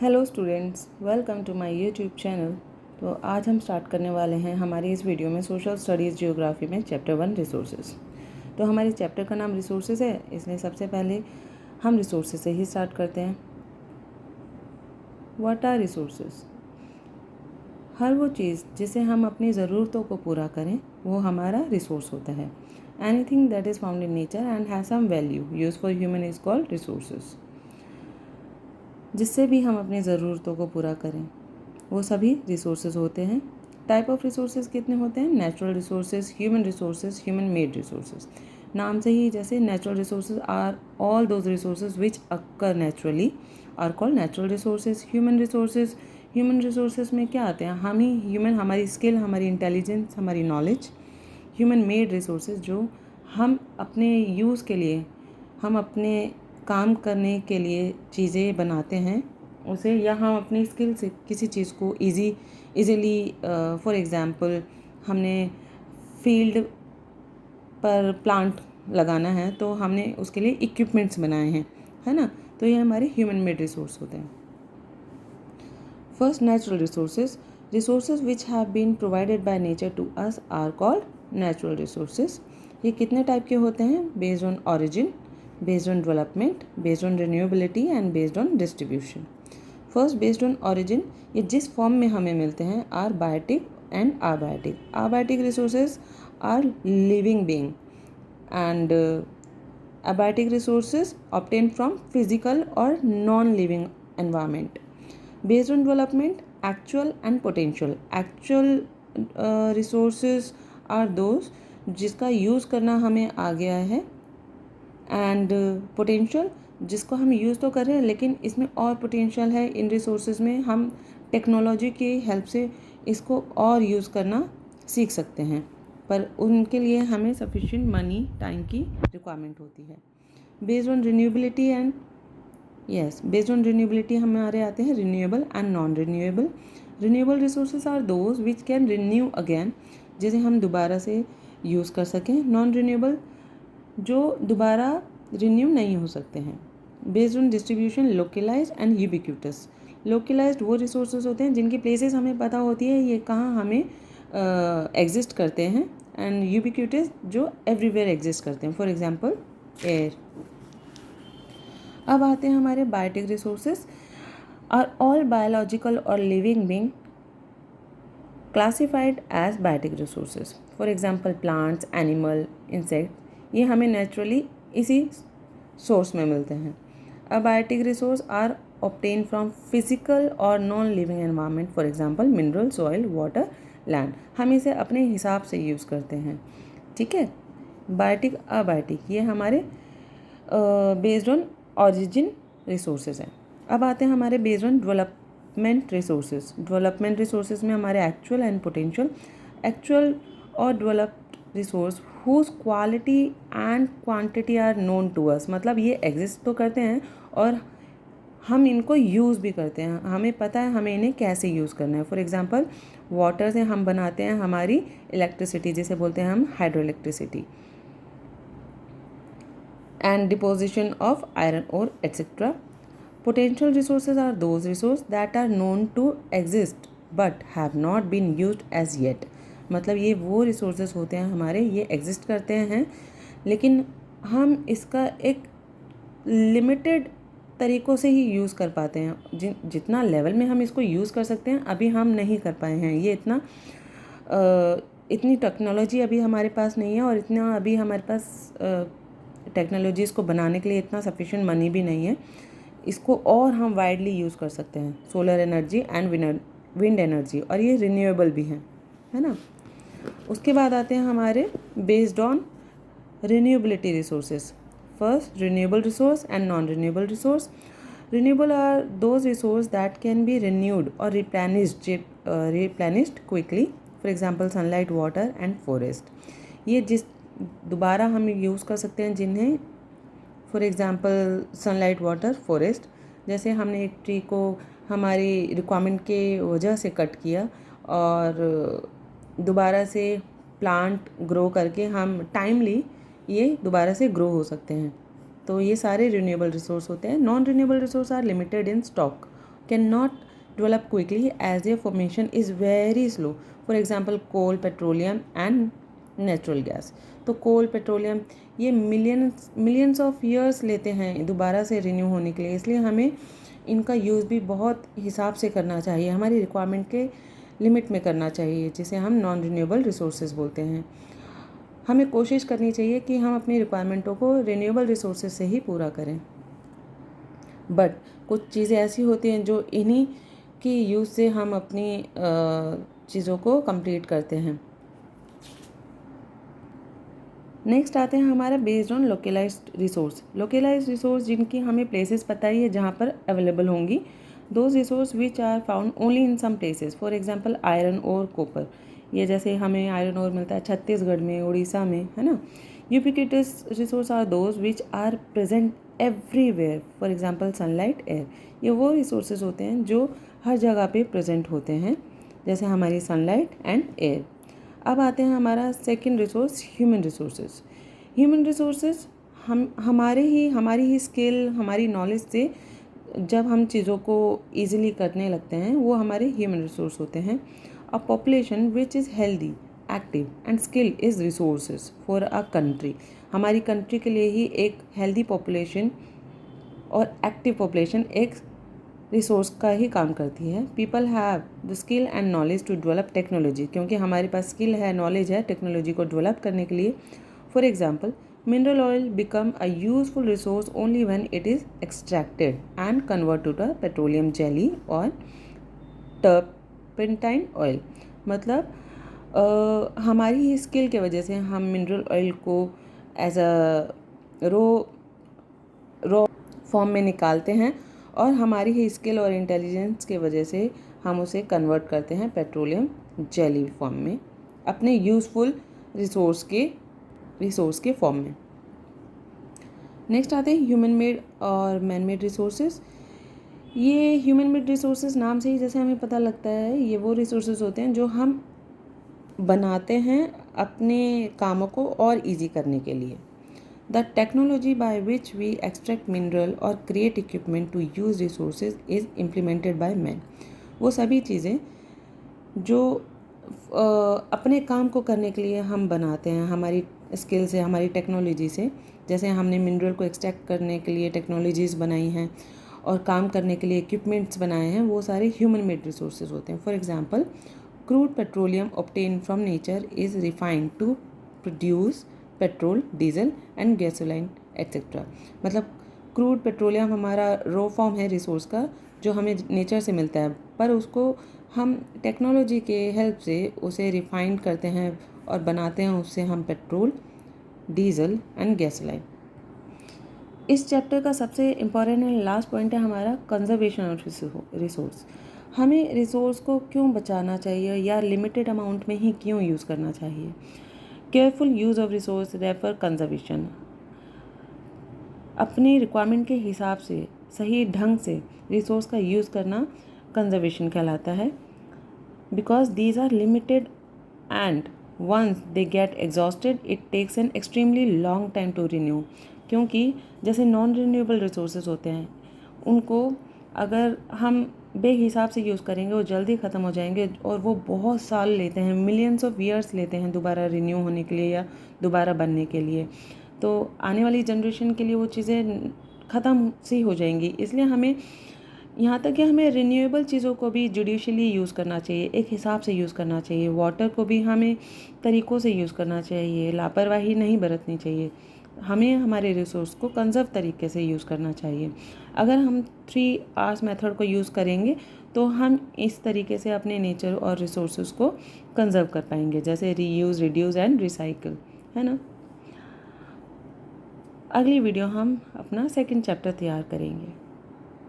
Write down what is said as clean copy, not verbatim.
Hello students, welcome to my YouTube channel. तो आज हम स्टार्ट करने वाले हैं हमारी इस वीडियो में सोशल स्टडीज़ जियोग्राफी में चैप्टर 1 रिसोर्सेज। तो हमारे चैप्टर का नाम रिसोर्सेज है, इसलिए सबसे पहले हम रिसोर्सेज से ही स्टार्ट करते हैं। What are resources? हर वो चीज़ जिसे हम अपनी ज़रूरतों को पूरा करें वो हमारा रिसोर्स होता है। Anything that is found in nature and has some value use for human is called resources. जिससे भी हम अपनी ज़रूरतों को पूरा करें वो सभी रिसोर्सेज होते हैं। टाइप ऑफ रिसोर्सेज कितने होते हैं? Natural resources, human made resources. नाम से ही जैसे natural resources are all those resources which occur naturally are called natural resources. Human resources में क्या आते हैं? हम ही ह्यूमन, हमारी स्किल, हमारी इंटेलिजेंस, हमारी नॉलेज। ह्यूमन मेड रिसोर्सेज जो हम अपने यूज़ के लिए, हम अपने काम करने के लिए चीज़ें बनाते हैं उसे, या हम अपनी स्किल से किसी चीज़ को इजीली फॉर एग्ज़ाम्पल हमने फील्ड पर प्लांट लगाना है तो हमने उसके लिए इक्विपमेंट्स बनाए हैं, है ना। तो ये हमारे ह्यूमन मेड रिसोर्स होते हैं। First, natural resources which have been provided by nature to us are called natural resources. ये कितने टाइप के होते हैं? Based on origin, based on development, based on renewability and based on distribution. First, based on origin, ये जिस form में हमें मिलते हैं are biotic and abiotic. Abiotic resources are living being and abiotic resources obtained from physical or non-living environment. Based on development, actual and potential. Actual resources are those जिसका use करना हमें आ गया है, एंड पोटेंशियल जिसको हम use तो कर रहे हैं लेकिन इसमें और पोटेंशियल है। इन रिसोर्सेज में हम टेक्नोलॉजी की हेल्प से इसको और यूज़ करना सीख सकते हैं, पर उनके लिए हमें सफिशिएंट मनी, टाइम की रिक्वायरमेंट होती है। Based on renewability and based on renewability हमारे आते हैं renewable and non renewable. Renewable resources are those which can renew again, जिसे हम दोबारा से यूज़ कर सकें। नॉन रिन्यूएबल जो दोबारा रिन्यू नहीं हो सकते हैं। Based on distribution, localized and ubiquitous. Localized वो रिसोर्सेज होते हैं जिनकी प्लेसेस हमें पता होती है ये कहाँ हमें एग्जिस्ट करते हैं, एंड यूबिक्यूटस जो एवरीवेयर एग्जिस्ट करते हैं, फॉर एग्जांपल एयर। अब आते हैं हमारे biotic resources are all biological और living being classified as biotic resources. For example plants, animal, insect, ये हमें नेचुरली इसी सोर्स में मिलते हैं। Abiotic resource are obtain from physical और non living environment, for example mineral, soil, water, land. हम इसे अपने हिसाब से यूज़ करते हैं, ठीक है। बायोटिक, अबायोटिक, ये हमारे बेस्ड ऑन ऑरिजिन रिसोर्सेज हैं। अब आते हैं हमारे based on development resources. Development resources में हमारे एक्चुअल एंड पोटेंशियल। एक्चुअल और developed resource whose quality and quantity are known to us, मतलब ये एग्जिस्ट तो करते हैं और हम इनको यूज़ भी करते हैं, हमें पता है हमें इन्हें कैसे यूज़ करना है। फॉर एग्जांपल वाटर से हम बनाते हैं हमारी इलेक्ट्रिसिटी, जिसे बोलते हैं हम hydro electricity, and deposition of iron ore, etc. Potential resources are those resources that are known to exist but have not been used as yet. मतलब ये वो resources होते हैं हमारे, ये exist करते हैं लेकिन हम इसका एक लिमिटेड तरीक़ों से ही यूज़ कर पाते हैं। जितना लेवल में हम इसको यूज़ कर सकते हैं अभी हम नहीं कर पाए हैं। ये इतनी टेक्नोलॉजी अभी हमारे पास नहीं है और इतना अभी हमारे पास टेक्नोलॉजीज़ को बनाने के लिए इतना सफिशिएंट मनी भी नहीं है। इसको और हम वाइडली यूज़ कर सकते हैं, solar energy and wind energy, और ये रिन्यूएबल भी है ना। उसके बाद आते हैं हमारे based on renewability resources. First, renewable resource and non renewable resource. Renewable are those resource that can be renewed और replenished quickly, for example sunlight, water and forest. ये जिस दोबारा हम यूज़ कर सकते हैं जिन्हें, for example sunlight, water, forest. जैसे हमने एक ट्री को हमारी रिक्वायरमेंट के वजह से कट किया और दोबारा से प्लांट ग्रो करके हम टाइमली ये दोबारा से ग्रो हो सकते हैं, तो ये सारे रिन्यूएबल रिसोर्स होते हैं। Non renewable resource are limited in stock can not develop quickly as their formation is very slow. For example coal, petroleum and natural gas. तो कोल, पेट्रोलियम ये मिलियंस ऑफ ईयर्स लेते हैं दोबारा से renew होने के लिए, इसलिए हमें इनका यूज़ भी बहुत हिसाब से करना चाहिए, हमारी रिक्वायरमेंट के लिमिट में करना चाहिए, जिसे हम नॉन रिन्यूएबल रिसोर्सेज बोलते हैं। हमें कोशिश करनी चाहिए कि हम अपनी रिक्वायरमेंटों को रिन्यूएबल रिसोर्सेज से ही पूरा करें। बट कुछ चीज़ें ऐसी होती हैं जो इन्हीं की यूज़ से हम अपनी चीज़ों को कंप्लीट करते हैं। नेक्स्ट आते हैं हमारा based on localized resource. Localized resource जिनकी हमें प्लेसेस पता ही है जहाँ पर अवेलेबल होंगी। Those resource which are found only in some places. For example iron और कॉपर, ये जैसे हमें आयरन और मिलता है छत्तीसगढ़ में, उड़ीसा में, है ना। Ubiquitous resource are those which are present everywhere. For example sunlight, air, ये वो रिसोर्सेज होते हैं जो हर जगह पे प्रेजेंट होते हैं, जैसे हमारी सनलाइट एंड एयर। अब आते हैं हमारा second resource, human resources. Human resources हमारी ही स्किल, हमारी नॉलेज से जब हम चीज़ों को ईजिली करने लगते हैं, वो हमारे ह्यूमन रिसोर्स होते हैं। A population which is healthy, active and skill is resources for a country. हमारी कंट्री के लिए ही एक हेल्दी पॉपुलेशन और एक्टिव पॉपुलेशन एक रिसोर्स का ही काम करती है। People have the skill and knowledge to develop technology, क्योंकि हमारे पास स्किल है, नॉलेज है टेक्नोलॉजी को डेवलप करने के लिए। For example mineral oil become a useful resource only when it is extracted and convert to the petroleum jelly और टर्पेंटाइन ऑयल। मतलब हमारी ही स्किल के वजह से हम मिनरल ऑयल को एज अ रॉ फॉर्म में निकालते हैं, और हमारी ही स्किल और इंटेलिजेंस के वजह से हम उसे कन्वर्ट करते हैं पेट्रोलियम जेली फॉर्म में, अपने यूज़फुल रिसोर्स के फॉर्म में। नेक्स्ट आते हैं ह्यूमन मेड और मैन मेड रिसोर्सेज। ये ह्यूमन मेड रिसोर्सेज नाम से ही जैसे हमें पता लगता है, ये वो रिसोर्सेज होते हैं जो हम बनाते हैं अपने कामों को और इजी करने के लिए। The technology by which we extract mineral or create equipment to use resources is implemented by men। वो सभी चीज़ें जो अपने काम को करने के लिए हम बनाते हैं हमारी स्किल से, हमारी टेक्नोलॉजी से, जैसे हमने मिनरल को एक्सट्रैक्ट करने के लिए टेक्नोलॉजीज़ बनाई हैं और काम करने के लिए इक्विपमेंट्स बनाए हैं, वो सारे ह्यूमन मेड रिसोर्सेज होते हैं। For example crude petroleum obtain from nature is refined to produce petrol, diesel and gasoline etcetera. मतलब क्रूड पेट्रोलियम हमारा रॉ फॉर्म है रिसोर्स का, जो हमें नेचर से मिलता है, पर उसको हम टेक्नोलॉजी के हेल्प से उसे रिफाइन करते हैं और बनाते हैं उससे हम पेट्रोल, डीजल एंड गैसोलाइन। इस चैप्टर का सबसे इम्पॉर्टेंट एंड लास्ट पॉइंट है हमारा कंजर्वेशन ऑफ रिसोर्स। हमें रिसोर्स को क्यों बचाना चाहिए या लिमिटेड अमाउंट में ही क्यों यूज़ करना चाहिए। Careful use of resource refer conservation. अपनी रिक्वायरमेंट के हिसाब से सही ढंग से रिसोर्स का यूज़ करना कंजर्वेशन कहलाता है। Because these are limited and once they get exhausted it takes an extremely long time to renew. क्योंकि जैसे नॉन रिन्यूएबल रिसोर्सेज होते हैं, उनको अगर हम बेहिसाब से यूज़ करेंगे वो जल्दी ख़त्म हो जाएंगे, और वो बहुत साल लेते हैं, मिलियंस ऑफ ईयर्स लेते हैं दोबारा रिन्यू होने के लिए या दोबारा बनने के लिए। तो आने वाली जनरेशन के लिए वो चीज़ें ख़त्म सी हो जाएंगी। इसलिए हमें यहाँ तक कि हमें रिन्यूएबल चीज़ों को भी जुडिशली यूज़ करना चाहिए, एक हिसाब से यूज़ करना चाहिए। वाटर को भी हमें तरीक़ों से यूज़ करना चाहिए, लापरवाही नहीं बरतनी चाहिए। हमें हमारे रिसोर्स को कंजर्व तरीके से यूज़ करना चाहिए। अगर हम 3 R's मेथड को यूज़ करेंगे तो हम इस तरीके से अपने नेचर और रिसोर्सेज को कंजर्व कर पाएंगे, जैसे रीयूज़, रिड्यूस एंड रिसाइकिल, है ना। अगली वीडियो हम अपना सेकंड चैप्टर तैयार करेंगे।